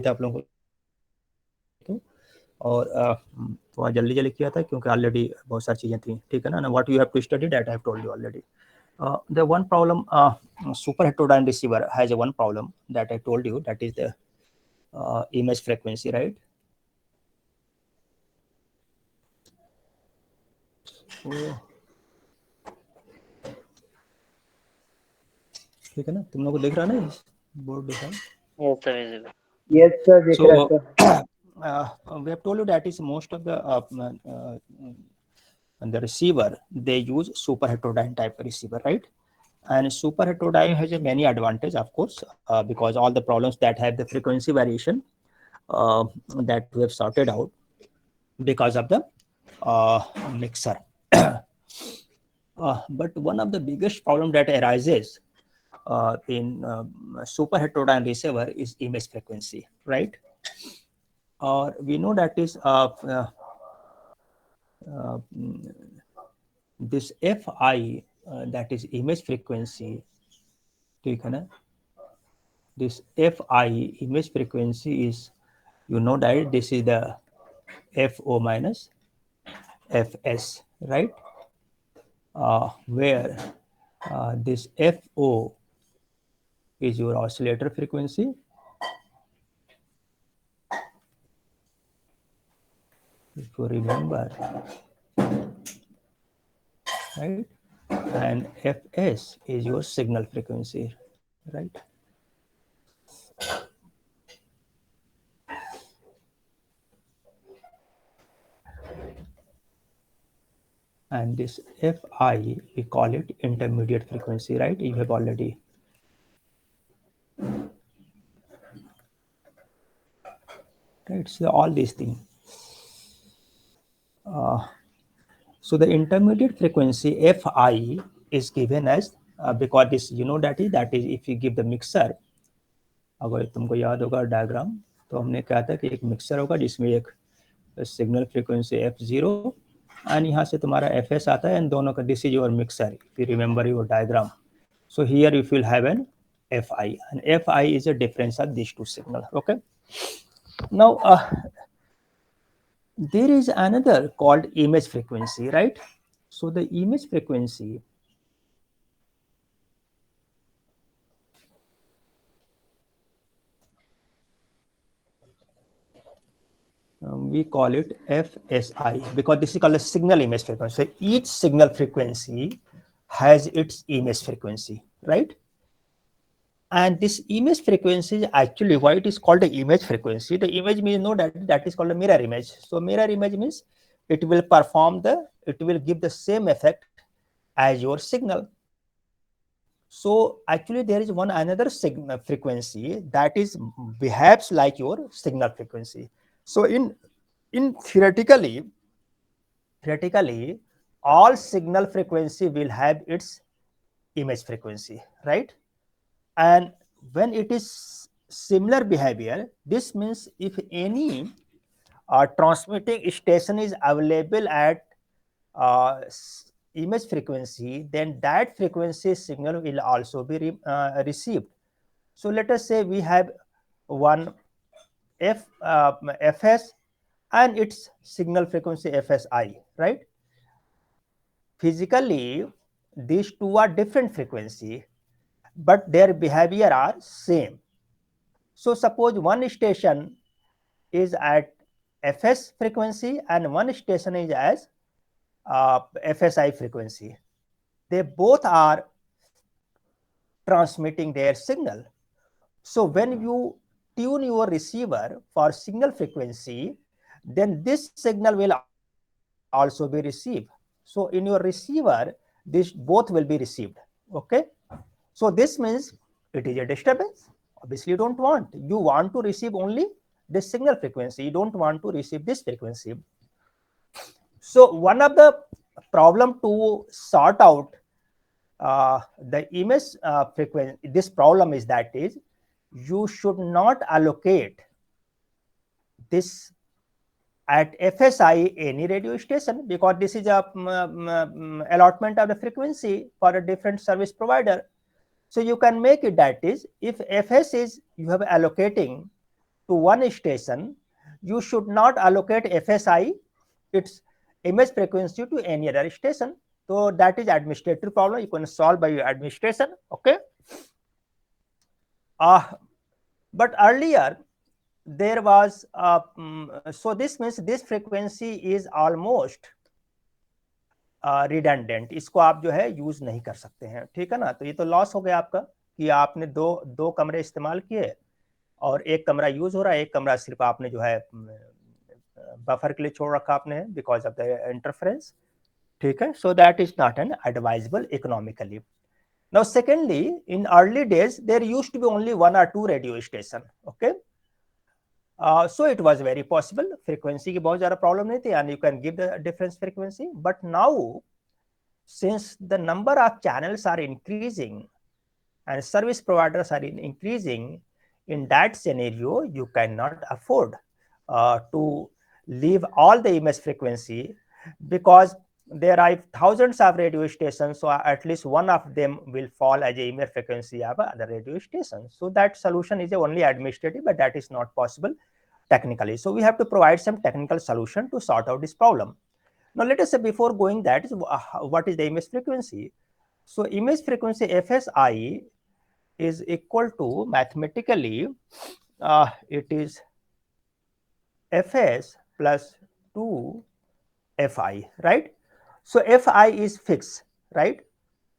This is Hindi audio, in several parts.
आप लोगों को और थोड़ा जल्दी जल्दी किया था क्योंकि ऑलरेडी बहुत सारी चीज़ें थी, ठीक है ना. What you have to study that I have told you already. The one problem, super heterodyne receiver has a one problem that I told you, that is the image frequency, right? ठीक है ना, तुम लोग को दिख रहा है ना बोर्ड दिख रहा है? Yes, sir, visible. Yes, sir. दिख रहा है, So sir. we have told you that is most of the receiver, they use super heterodyne type receiver, right? And super heterodyne has a many advantage, of course, because all the problems that have the frequency variation that we have sorted out because of the mixer. But one of the biggest problem that arises in super heterodyne receiver is image frequency, right? We know that is this Fi, that is image frequency, ठीक है ना? This Fi image frequency is, you know that this is the Fo minus Fs, right? Where this Fo is your oscillator frequency, if you remember, right? And Fs is your signal frequency, right? And this Fi, we call it intermediate frequency, right? You have already. Right, so all these things. So the intermediate frequency Fi is given as because this, you know, that is if you give the mixer, अगर तुमको याद होगा डायग्राम, तो हमने कहा था कि एक मिक्सर होगा जिसमें एक सिग्नल फ्रीक्वेंसी F0 एंड यहाँ से तुम्हारा Fs आता है एंड दोनों का this is your mixer, if you remember your diagram. So here you will have an Fi, and Fi is a difference of these two signals. Okay. Now there is another called image frequency, right? So the image frequency we call it FSI because this is called a signal image frequency. So each signal frequency has its image frequency, right? And this image frequency is actually why it is called the image frequency. The image means no, that is called a mirror image. So mirror image means it will give the same effect as your signal. So actually there is one another signal frequency that is behaves like your signal frequency. So in theoretically all signal frequency will have its image frequency, right? And when it is similar behavior, this means if any transmitting station is available at image frequency, then that frequency signal will also be received. So let us say we have one Fs and its signal frequency Fsi, right? Physically, these two are different frequency, but their behavior are same. So suppose one station is at Fs frequency and one station is as Fsi frequency. They both are transmitting their signal. So when you tune your receiver for signal frequency, then this signal will also be received. So in your receiver, this both will be received. Okay. So this means it is a disturbance. Obviously, you don't want. You want to receive only this signal frequency. You don't want to receive this frequency. So one of the problem to sort out the image frequency, this problem is that is you should not allocate this at FSI any radio station because this is a allotment of the frequency for a different service provider. So you can make it that is if Fs is you have allocating to one station, you should not allocate FSI, its image frequency, to any other station. So that is administrative problem. You can solve by your administration. Okay. But earlier there was so this means this frequency is almost redundant, इसको आप जो है यूज नहीं कर सकते हैं, ठीक है ना। तो ये तो लॉस हो गया आपका कि आपने दो कमरे इस्तेमाल किए और एक कमरा यूज हो रहा है, एक कमरा सिर्फ आपने जो है बफर के लिए छोड़ रखा आपने बिकॉज ऑफ द इंटरफेरेंस, ठीक है। So that is not an advisable economically. Now secondly, in early days there used to be only 1 or 2 radio station, okay. So it was very possible, frequency की बहुत ज़्यादा प्रॉब्लम नहीं थी and you can give the difference frequency. But now, since the number of channels are increasing and service providers are increasing, in that scenario you cannot afford to leave all the image frequency, because there are thousands of radio stations, so at least one of them will fall as a image frequency of other radio stations. So that solution is only administrative, but that is not possible technically. So we have to provide some technical solution to sort out this problem. Now let us say, before going that, what is the image frequency? So image frequency FSI is equal to, mathematically, it is Fs plus 2 Fi, right? So Fi is fixed, right?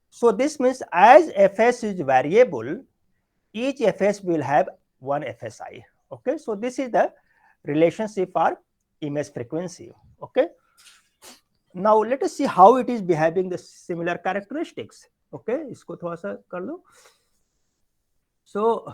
So this means as Fs is variable, each Fs will have one FSI. Okay, so this is the relationship for image frequency. Okay, now let us see how it is behaving the similar characteristics. Okay, इसको थोड़ा सा कर लो. So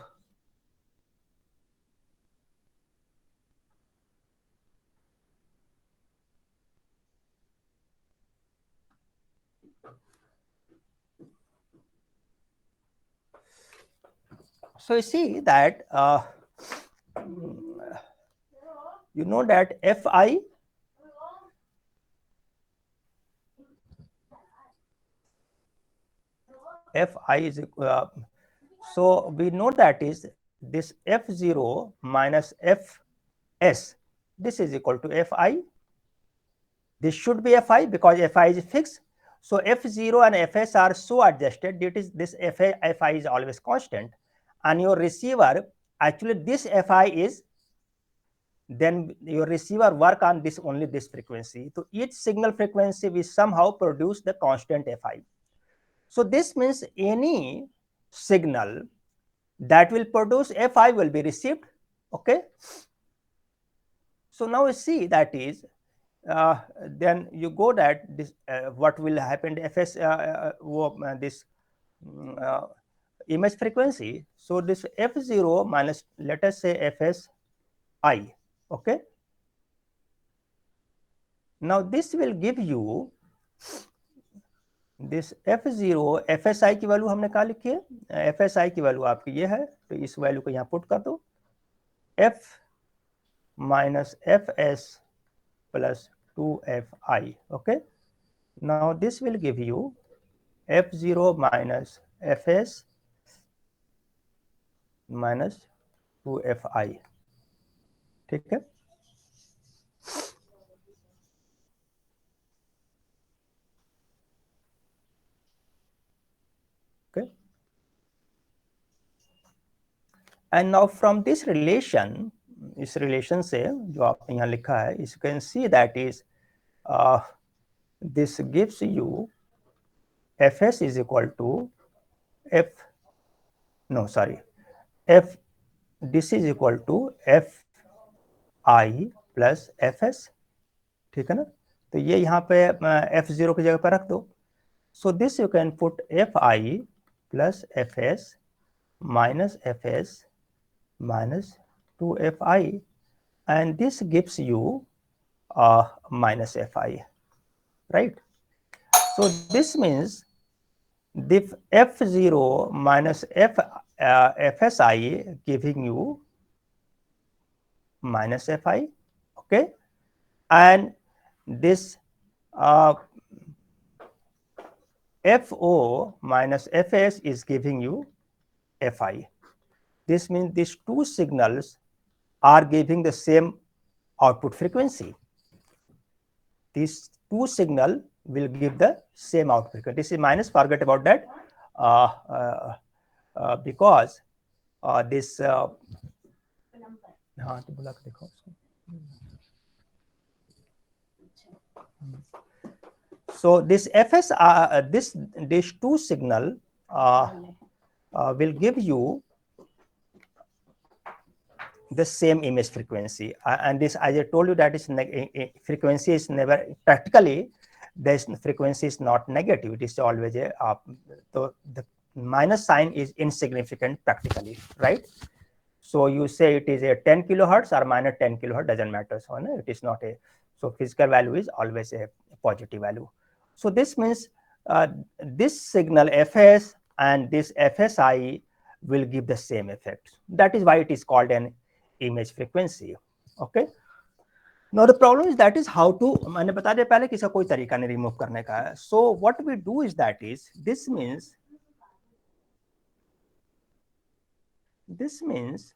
you see that you know that Fi is so we know that is this F0 minus Fs, this is equal to Fi. This should be Fi because Fi is fixed. So F0 and Fs are so adjusted that is this Fi is always constant, and your receiver, actually this Fi is, then your receiver work on this only this frequency. So each signal frequency will somehow produce the constant Fi. So this means any signal that will produce Fi will be received. Okay. So now we see that is then you go that this what will happen to Fs this image frequency. So this F0 minus, let us say, Fs I. Okay. Now this will give you this F0, FSI की वैल्यू हमने कहा लिखी है, FSI की वैल्यू आपकी ये है, तो इस वैल्यू को यहाँ पुट कर दो, F minus Fs plus 2Fi. Okay. Now this will give you F0 minus Fs minus 2Fi. ठीक है. Okay. And now from this relation, इस रिलेशन से जो आपने यहाँ लिखा है, you can see that is this gives you Fs is equal to this is equal to Fi plus Fs. ठीक है ना. तो ये यहाँ पे F0 की जगह पर रख दो. So this you can put Fi plus Fs minus Fs minus 2Fi, and this gives you minus Fi, right? So this means the F0 minus Fsi giving you minus Fi, okay, and this Fo minus Fs is giving you Fi. This means these two signals are giving the same output frequency. These two signal will give the same output frequency. This is minus, forget about that, because this हाँ तो बुला के देखो उसको. So this FS, this two signal will give you the same image frequency, and this, as I told you, that is frequency is never practically, this frequency is not negative, it is always a so the minus sign is insignificant practically, right? So you say it is a 10 kilohertz or minus 10 kilohertz, doesn't matter. So no, it is not a, so physical value is always a positive value. So this means this signal FS and this FSI will give the same effect. That is why it is called an image frequency. Okay. Now the problem is, that is how to, मैंने बता दिया पहले कि इसका कोई तरीका नहीं रिमूव करने का है. So what we do is, that is, this means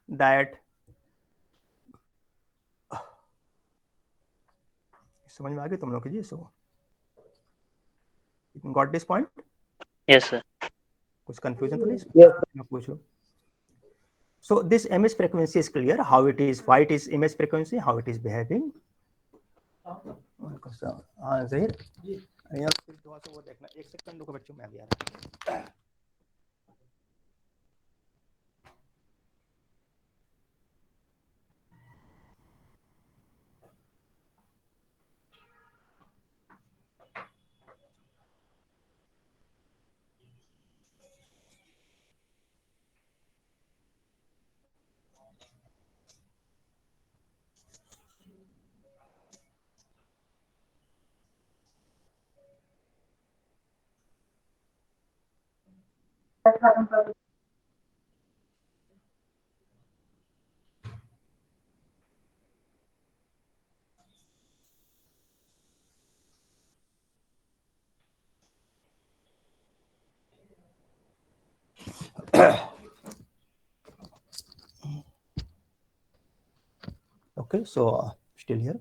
that समझ में आ गई तुम लोग की जी? So you got this point? Yes, sir. कुछ confusion तो नहीं? Yes. पूछो. So this image frequency is clear, how it is, why it is image frequency, how it is behaving. हाँ ज़हीर, यहाँ फिर थोड़ा सा वो देखना, एक सेकंड रुको बच्चों, मैं अभी आ रहा हूँ. Okay, so still here.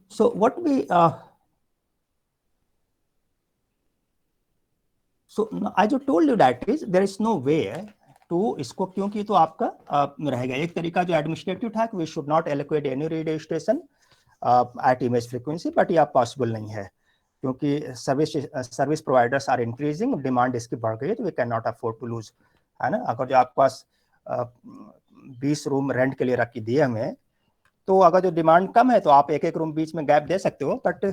So what we so I just told you, that is, there is no way to इसको, क्योंकि तो आपका रहेगा एक तरीका जो एडमिनिस्ट्रेटिव था कि we should not allocate any radio station at image frequency, but यह पॉसिबल नहीं है क्योंकि service providers are increasing, demand इसकी बढ़ गई है, तो we can not afford to lose, है ना. अगर जो आपके पास 20 रूम रेंट के लिए रख के दिए हमें, तो अगर जो डिमांड कम है तो आप एक एक रूम बीच में गैप दे सकते हो, but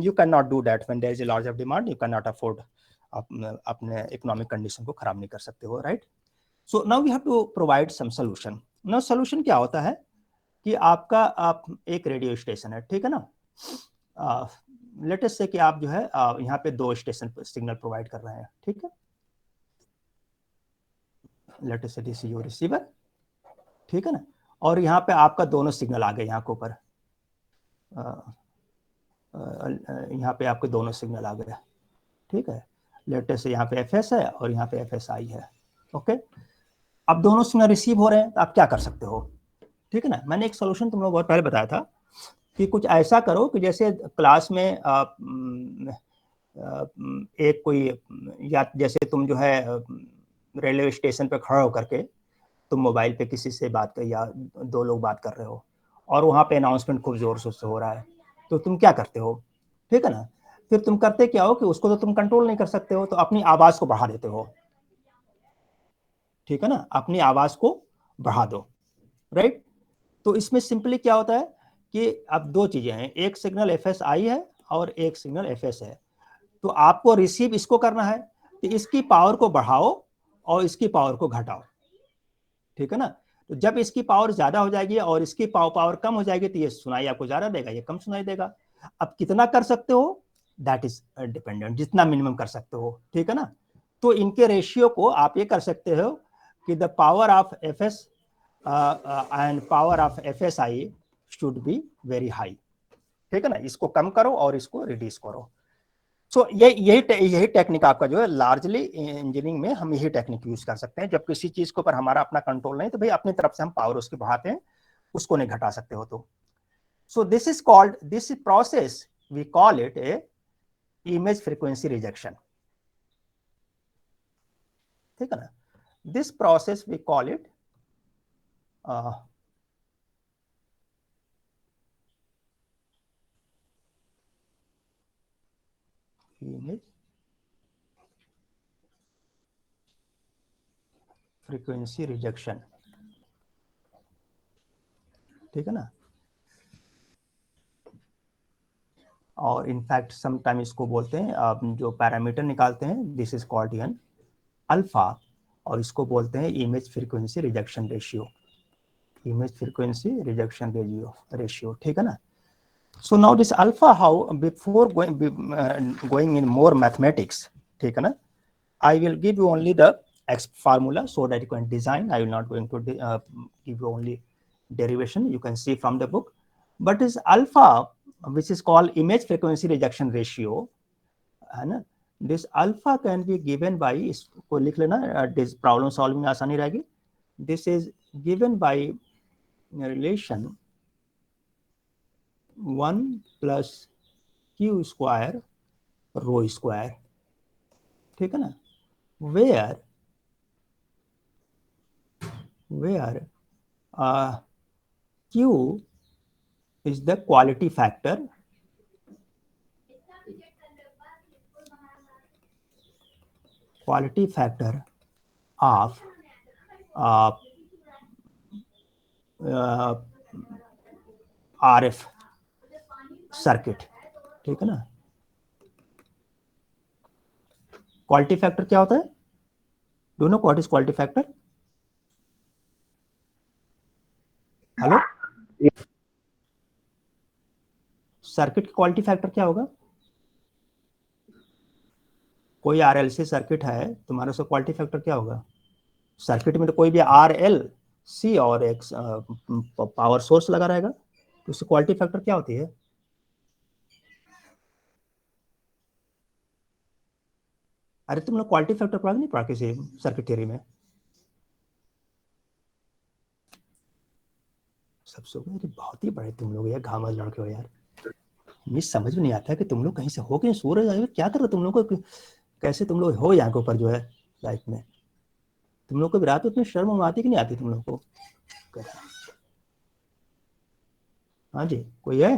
you can not do that when there is a large demand, you can not afford, अपने इकोनॉमिक कंडीशन को खराब नहीं कर सकते हो, right. So now we have to provide some solution. Now solution क्या होता है कि आपका एक रेडियो स्टेशन है, ठीक है ना. लेट अस से कि आप जो है यहाँ पे 2 स्टेशन पर सिग्नल प्रोवाइड कर रहे हैं, ठीक है. लेट अस से दिस इज योर रिसीवर, ठीक है ना, और यहाँ पे आपका दोनों सिग्नल आ गए यहाँ के ऊपर, यहाँ पे आपके दोनों सिग्नल आ गए, ठीक है. लेट अस से यहाँ पे एफएस है और यहाँ पे एफएसआई है. ओके, अब दोनों सिग्नल रिसीव हो रहे हैं, तो आप क्या कर सकते हो, ठीक है ना. मैंने एक सोल्यूशन तुम लोग बहुत पहले बताया था कि कुछ ऐसा करो कि जैसे क्लास में एक कोई, या जैसे तुम जो है रेलवे स्टेशन पे खड़ा होकर के तुम मोबाइल पे किसी से बात कर, या 2 लोग बात कर रहे हो और वहाँ पे अनाउंसमेंट खूब जोर शोर से हो रहा है, तो तुम क्या करते हो, ठीक है ना. फिर तुम करते क्या हो कि उसको तो तुम कंट्रोल नहीं कर सकते हो, तो अपनी आवाज़ को बढ़ा देते हो, ठीक है ना. अपनी आवाज़ को बढ़ा दो, राइट. तो इसमें सिंपली क्या होता है कि अब 2 चीज़ें हैं, एक सिग्नल एफएसआई है और एक सिग्नल एफएस है. तो आपको रिसीव इसको करना है, तो इसकी पावर को बढ़ाओ और इसकी पावर को घटाओ, ठीक है ना. तो जब इसकी पावर ज्यादा हो जाएगी और इसकी पावर कम हो जाएगी, तो ये सुनाई आपको ज्यादा देगा, ये कम सुनाई देगा. अब कितना कर सकते हो, दैट इज डिपेंडेंट, जितना मिनिमम कर सकते हो, ठीक है ना. तो इनके रेशियो को आप ये कर सकते हो कि the power of FS and power of FSI should be very high, ठीक है ना. इसको कम करो और इसको रिड्यूस करो. सो यही टेक्निक आपका जो है, लार्जली इंजीनियरिंग में हम यही टेक्निक यूज कर सकते हैं. जब किसी चीज के ऊपर हमारा अपना कंट्रोल नहीं, तो भाई अपनी तरफ से हम पावर उसकी बढ़ाते हैं उसको नहीं घटा सकते हो तो। So this is called, this process we call it a image frequency rejection, ठीक है ना। This process we call it image frequency rejection, ठीक है ना। और इनफैक्ट समटाइम इसको बोलते हैं, आप जो पैरामीटर निकालते हैं, this is called an alpha, और इसको बोलते हैं image frequency rejection ratio, image frequency rejection ratio, ठीक है ना। So now this alpha, how before going in more mathematics, ठीक है ना, I will give you only the X formula so that you can design. I will not going to give you only derivation. You can see from the book. But this alpha, which is called image frequency rejection ratio, है ना, this alpha can be given by, इसको लिख लेना, this problem solving आसानी रहेगी. This is given by relation 1 plus q square rho square, ठीक है ना, where Q is the quality factor of RF circuit, ठीक है ना। क्वालिटी फैक्टर क्या होता है? Do know what is quality factor? Hello, circuit की क्वालिटी फैक्टर क्या होगा? कोई आरएलसी सर्किट है तुम्हारा, उसका क्वालिटी फैक्टर क्या होगा? सर्किट में तो कोई भी आरएल सी और एक पावर सोर्स लगा रहेगा, तो उसकी क्वालिटी फैक्टर क्या होती है? अरे तुम लोग क्वालिटी फैक्टर पढ़ा नहीं पढ़ा किसी सर्किट थ्योरी में? सब सो गए, बहुत ही बड़े तुम लोग यार, घामल लड़के हो यार। मुझे समझ में नहीं आता कि तुम लोग कहीं से हो के सो रहे हो, क्या कर रहे हो तुम लोग को, कैसे तुम लोग हो यहाँ के ऊपर जो है लाइफ में। तुम लोग को भी रात में इतनी शर्म आती कि नहीं आती तुम लोग को? हाँ जी, कोई है?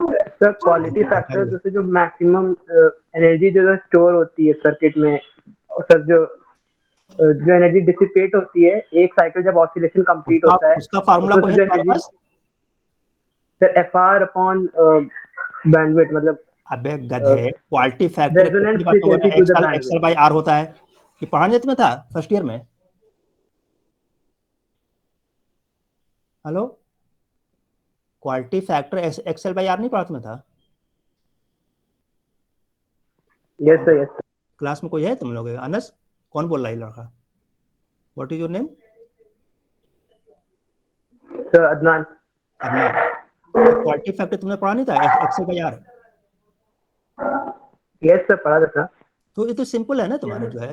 सर क्वालिटी फैक्टर जैसे जो मैक्सिमम एनर्जी जो स्टोर होती है सर्किट में, और सर जो एनर्जी डिसिपेट होती है एक साइकिल जब ऑसिलेशन कंप्लीट होता है, उसका फार्मूला कोई है तुम्हारे पास? सर एफआर अपॉन बैंडविड्थ, मतलब अबे गधे, क्वालिटी फैक्टर रेजोनेंस कितनी बातों में frequency to the XL bandwidth. By R होता है, ये पढ़ाने में था फर्स्ट ईयर में। Hello, quality factor XL by R नहीं पढ़ा तुम्हें था? Yes sir, yes sir. Class में कोई है तुम लोग? अनस, कौन बोल रहा है लड़का? What is your name? Sir Adnan. Adnan. Quality factor तुमने पढ़ा नहीं था XL by R? Yes sir, पढ़ा था सर। तो ये तो सिंपल है ना तुम्हारा जो है,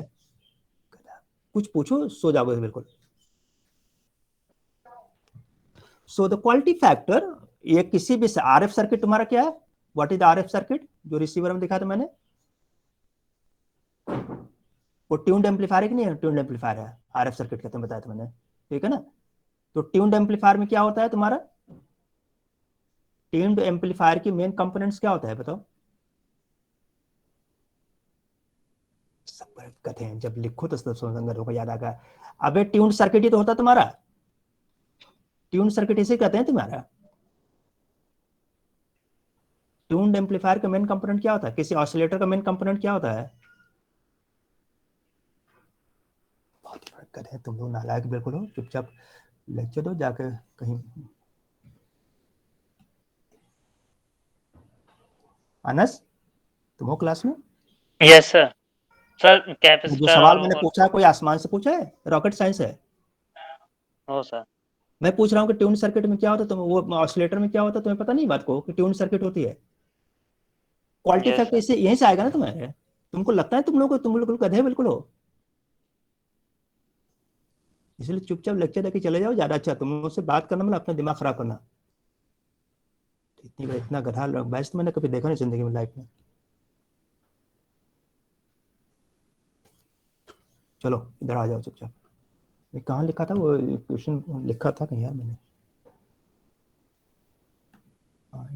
कुछ पूछो सो जाओगे बिल्कुल। सो द क्वालिटी फैक्टर, ये किसी भी आरएफ सर्किट तुम्हारा क्या है? What is the RF circuit जो रिसीवर में दिखाया था मैंने? वो ट्यून्ड एम्पलीफायर कि नहीं है? ट्यून्ड एम्पलीफायर है आरएफ सर्किट कहते हैं, बताया था मैंने, ठीक है ना। तो ट्यून्ड एम्पलीफायर में क्या होता है तुम्हारा? ट्यून्ड एम्पलीफायर की मेन कंपोनेंट्स क्या होता है बताओ? सब कहते हैं जब लिखो तो संगत को याद आ गया। अबे ट्यून्ड सर्किट ही तो होता तुम्हारा, ट्यून्ड सर्किट इसे कहते हैं तुम्हारा। ट्यून्ड एम्पलीफायर का मेन कंपोनेंट क्या होता है? किसी ऑसिलेटर का मेन कंपोनेंट क्या होता है? बहुत फर्क है, तुम लोग नालायक बिल्कुल हो, चुपचाप लेक्चर दो जाके कहीं। अनस, तुम हो क्लास में? Yes sir. सर जो कैपेसिटर सवाल मैंने और पूछा है कोई आसमान से पूछा है? रॉकेट साइंस है। हो सर। मैं पूछ रहा हूँ कि ट्यून सर्किट में क्या होता है, तुम वो ऑसिलेटर में क्या होता है, तुम्हें पता नहीं बात को कि ट्यून सर्किट होती है? Quality yes factor sir. इससे यहीं से आएगा ना तुम्हारे। तुमको लगता है तुम लोग गधे बिल्कुल हो। इसलिए चुपचाप लेक्चर देके चले जाओ, ज्यादा अच्छा। तुम मुझसे बात करना मतलब अपना दिमाग खराब करना। इतना गधा बैच तो मैंने कभी देखा नहीं जिंदगी में, लाइफ में। चलो इधर आ जाओ चुपचाप। ये कहाँ लिखा था वो क्वेश्चन, लिखा था कहीं यार मैंने,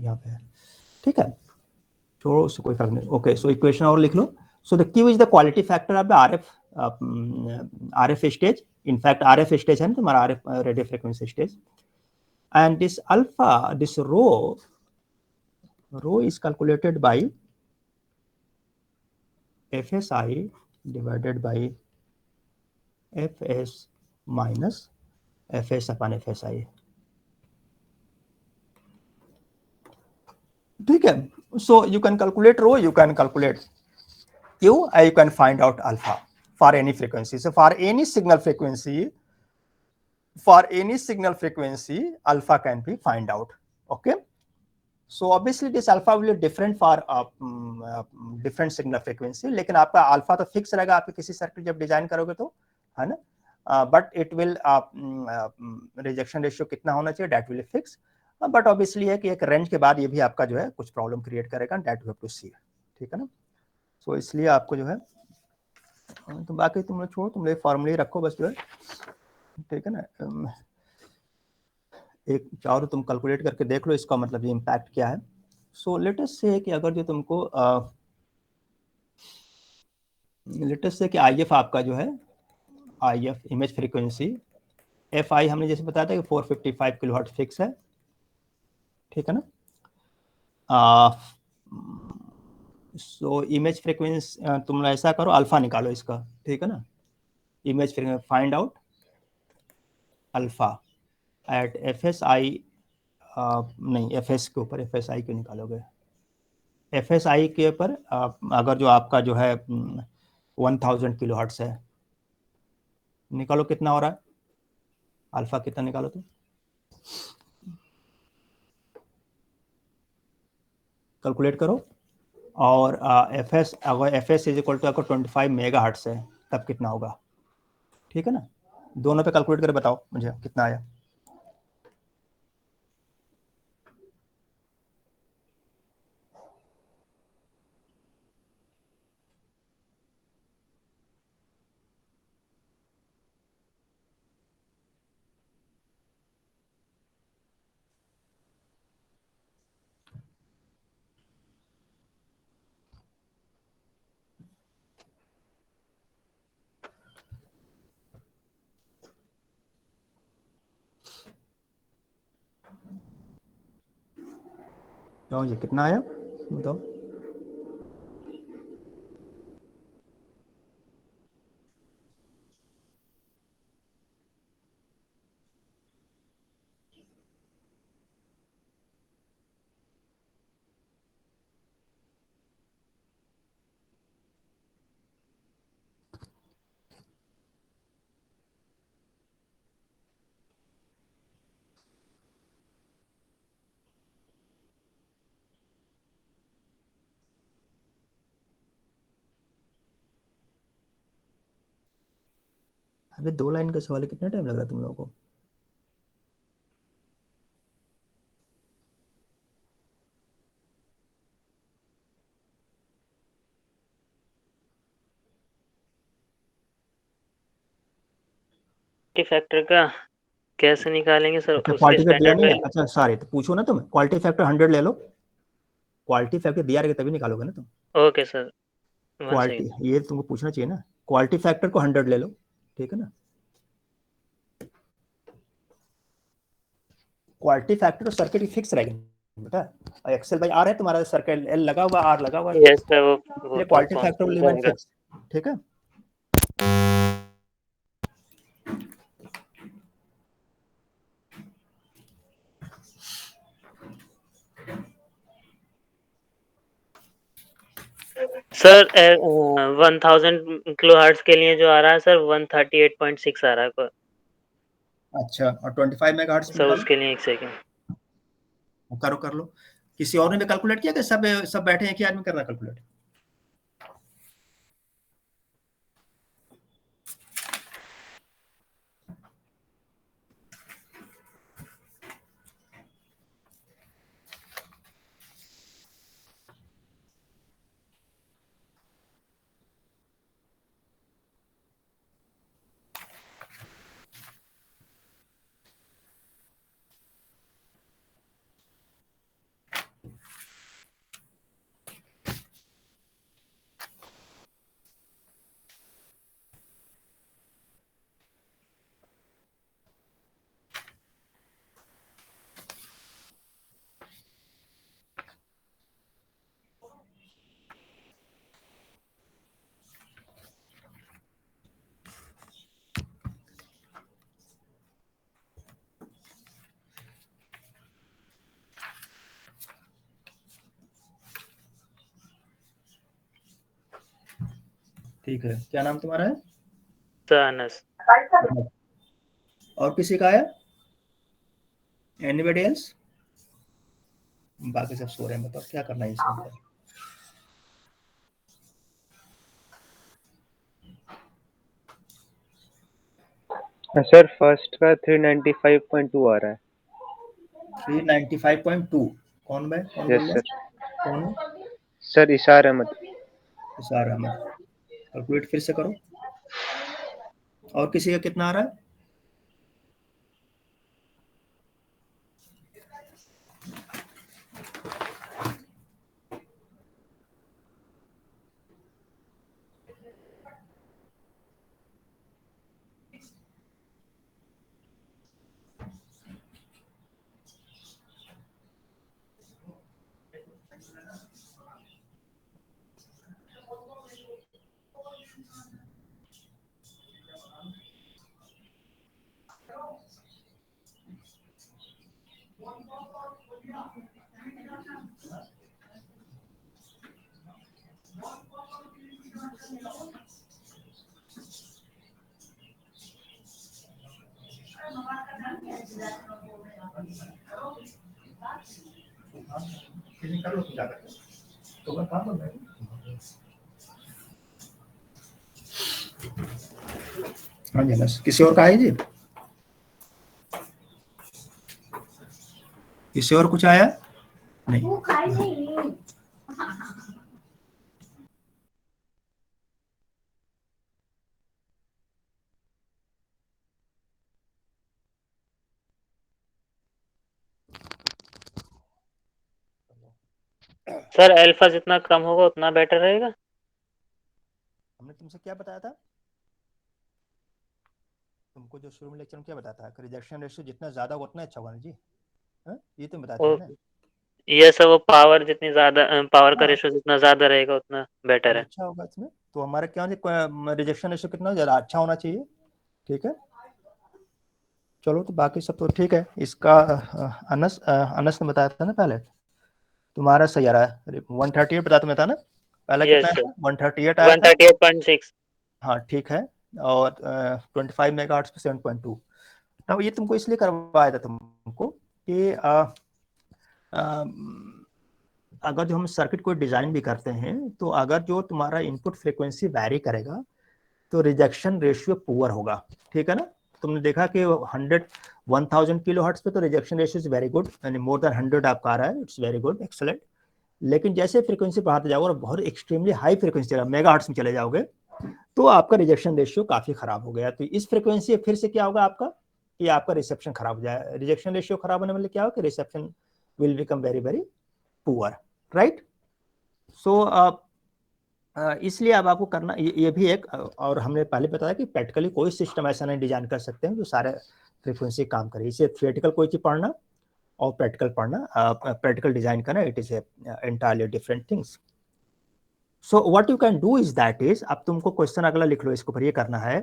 यहाँ पे है। ठीक है, छोड़ो उससे, कोई फर्क नहीं। ओके, सो इक्वेशन और लिख लो। So the Q is the quality factor of the RF stage. In fact RF stage है ना तुम्हारा, RF radio frequency stage. And this alpha, this rho is calculated by FSI divided by FS minus FS upon FSI। ठीक है, so you can calculate rho, you can calculate Q, and you can find out alpha for any frequency. So for any signal frequency, alpha can be find out. Okay, so obviously this alpha will be different for different signal frequency, लेकिन आपका alpha तो फिक्स रहेगा आपके किसी सर्किट जब डिजाइन करोगे तो, है ना। But it will rejection ratio कितना होना चाहिए, that will fix. But obviously है कि एक रेंज के बाद ये भी आपका जो है कुछ प्रॉब्लम क्रिएट करेगा, डेट यू हैव टू सी। ठीक है ना, सो इसलिए आपको जो है, तो बाकी तुम लोग छोड़ो, तुम लोग फॉर्मूले रखो बस जो है। ठीक है ना, एक चाहो तुम कैलकुलेट करके देख लो इसका मतलब ये इम्पैक्ट क्या है। सो लेट अस से कि अगर जो तुमको लेट अस से कि IF आपका जो है, IF इमेज फ्रीक्वेंसी, FI हमने जैसे बताया था कि 455 किलोहर्ट्ज फिक्स है। ठीक है ना, सो इमेज फ्रीक्वेंसी तुम ऐसा करो, अल्फा निकालो इसका। ठीक है ना, image frequency find out alpha at FSI, नहीं FS के ऊपर, FSI क्यों निकालोगे, FSI के ऊपर अगर जो आपका जो है 1000 किलोहर्ट्ज है, निकालो कितना हो रहा है, अल्फा कितना निकालो तो कैलकुलेट करो। और FS, अगर FS इज इक्वल टू अगर 25 मेगाहर्ट्ज है तब कितना होगा। ठीक है ना, दोनों पे कैलकुलेट करके बताओ मुझे कितना आया। तो ये कितना आया बताओ। अबे 2 लाइन का सवाल है, कितना टाइम लग रहा है तुम लोगों को। फैक्टर का कैसे निकालेंगे सर, अच्छा उसके क्वालिटी का दिया स्टैंडर्ड नहीं है, वैल्यू। अच्छा सॉरी, तो पूछो ना तुम, क्वालिटी फैक्टर 100 ले लो। क्वालिटी फैक्टर दिया रहेगा तभी निकालोगे ना तुम। Okay sir, one quality second. ये तुमको पूछना चाहिए ना, क्वालिटी फैक्टर को 100 ले लो। ठीक है ना, क्वालिटी फैक्टर तो सर्किट फिक्स रहेगा बेटा, एक्सेल बाई आर है तुम्हारा, सर्किट एल लगा हुआ, आर लगा हुआ है, यस सर, वो इसलिए तो quality factor will constant remain रहेगा। फिक्स। ठीक है, सर 1000 किलो हर्ट्ज के लिए जो आ रहा है सर 138.6 आ रहा है अच्छा और 25 मेगाहर्ट्ज सर, निकालो, उसके लिए एक सेकंड। करो कर लो। किसी और ने भी कैलकुलेट किया कि सब बैठे हैं कि आदमी कर रहा है कैलकुलेट। ठीक है, क्या नाम तुम्हारा है? अनस। और किसी का है? Anybody else? बाकी सब सो रहे हैं, बताओ क्या करना है इसमें? सर फर्स्ट का 395.2 आ रहा है। 395.2 कौन भाई? कौन यस बोल रहा सर। है? कौन है? सर इशार अहमद। इशार अहमद। कैलकुलेट फिर से करो। और किसी का कितना आ रहा है? कर लो जाकर, तो मैं काम कर रहा हूँ। हाँ जी, बस किसी और का है जी? किसी और कुछ आया? नहीं। सर अल्फा जितना कम होगा उतना बेटर रहेगा। हमने तुमसे क्या बताया था? तुमको जो शुरू में लेक्चर में क्या बताया था? रिजेक्शन रेशियो जितना ज्यादा होगा उतना अच्छा होगा ना जी। हाँ, ये तुम बताया था वो मैंने। ये सब वो पावर जितनी ज्यादा पावर का हाँ, रेशियो जितना ज्यादा रहेगा उतना बेटर तो है। अच्छा होगा इसमें। तो हमारा क्या रिजेक्शन रेशियो कितना ज्यादा अच्छा होना चाहिए। ठीक है, चलो तो बाकी सब तो ठीक है। इसका अनस ने बताया था ना पहले, तुम्हारा सही आ रहा है। 138 बताया मैं था ना पहले, कितना यस सर, है? 138 आया था। 138.6। हाँ ठीक है। और 25 मेगाहर्ट्ज पे 7.2। ना ये तुमको इसलिए करवाया था तुमको कि अगर जो हम सर्किट को डिजाइन भी करते हैं तो अगर जो तुम्हारा इनपुट फ्रीक्वेंसी वैरी करेगा तो रिजेक्शन रेशियो पुअर होगा। ठीक है ना? तुमने देखा कि 1000 किलो हर्ट्ज पे तो rejection ratio is very good, यानी मोर देन 100 आपका आ रहा है, इट्स वेरी गुड, एक्सलेंट। लेकिन जैसे फ्रीक्वेंसी बढ़ाते जाओगे और बहुत एक्सट्रीमली हाई फ्रीक्वेंसी चला मेगा हर्ट्ज में चले जाओगे तो आपका रिजेक्शन रेशियो काफी खराब हो गया। तो इस फ्रीक्वेंसी फिर से क्या होगा आपका, कि आपका रिसेप्शन खराब हो जाए। रिजेक्शन रेशियो खराब होने वाले क्या हो कि reception will become very very poor, right? So इसलिए अब आपको करना ये भी एक, और हमने पहले बताया कि प्रैक्टिकली कोई सिस्टम ऐसा नहीं डिजाइन कर सकते हैं जो सारे फ्रीक्वेंसी काम करे। इसे थियोरेटिकल कोई चीज पढ़ना और प्रैक्टिकल पढ़ना, प्रैक्टिकल डिजाइन करना, it is entirely different things. So what you can do is that is, अब तुमको क्वेश्चन अगला लिख लो, इसके ऊपर ये करना है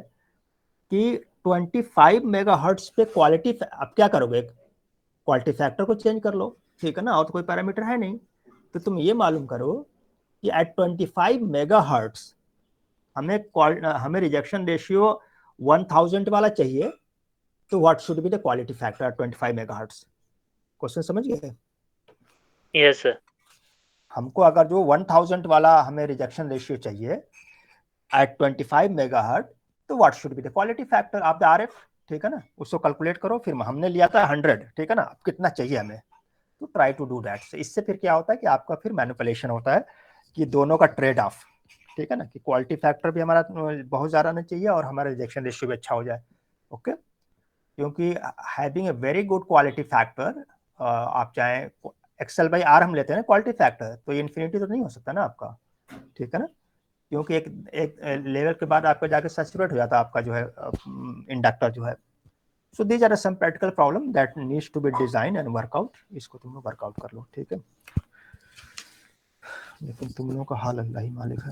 कि 25 मेगाहर्ट्ज पे क्वालिटी, अब क्या करोगे, क्वालिटी फैक्टर को चेंज कर लो। ठीक है ना? और तो कोई पैरामीटर है नहीं, तो तुम ये मालूम करो कि एट 25 मेगाहर्ट्ज हमें रिजेक्शन रेशियो 1000 वाला चाहिए। तो what should be the quality factor at 25 megahertz? Question समझ गए? Yes sir. हमको अगर जो 1000 वाला हमें रिजेक्शन रेशियो चाहिए एट 25 मेगाहर्ट्ज, तो what should be the quality factor of the RF? ठीक है ना? उसको कैलकुलेट करो। फिर हमने लिया था 100, ठीक है ना? अब कितना चाहिए हमें, तो ट्राई टू डू दैट। इससे फिर क्या होता है कि आपका फिर मैनिपुलेशन होता है कि दोनों का ट्रेड ऑफ, ठीक है ना, कि क्वालिटी फैक्टर भी हमारा बहुत ज़्यादा नहीं चाहिए और हमारा रिजेक्शन रेशियो भी अच्छा हो जाए। ओके, क्योंकि having a very good quality factor, आप चाहे एक्सएल बाई आर हम लेते हैं ना क्वालिटी फैक्टर, तो ये इन्फिनिटी तो नहीं हो सकता ना आपका। ठीक है ना? क्योंकि एक लेवल के बाद आपका जाके सैचुरेट हो जाता है आपका जो है इंडक्टर जो है। So these are some practical problem that needs to be design and workout. इसको तुम लोग वर्कआउट कर लो, ठीक है? लेकिन तुम लोगों का हाल अल्लाह ही मालिक है।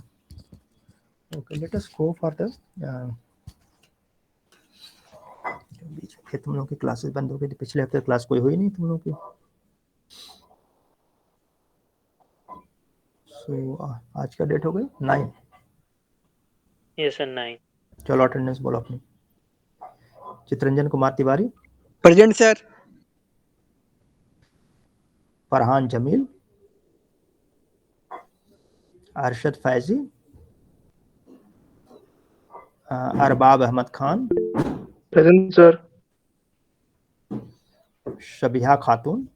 Okay, let us go for the beach में। फिर तुम लोगों की क्लासेस बंद हो गई थी, पिछले हफ्ते क्लास कोई हुई नहीं तुम लोगों की। सो आज का डेट हो गई 9। Yes sir 9. चलो अटेंडेंस बोलो अपनी। Chitranjan Kumar Tiwari, present sir. Farhan Jamil, Arshad Faizi, Arbab Ahmad Khan, present sir. Shabiha खातून,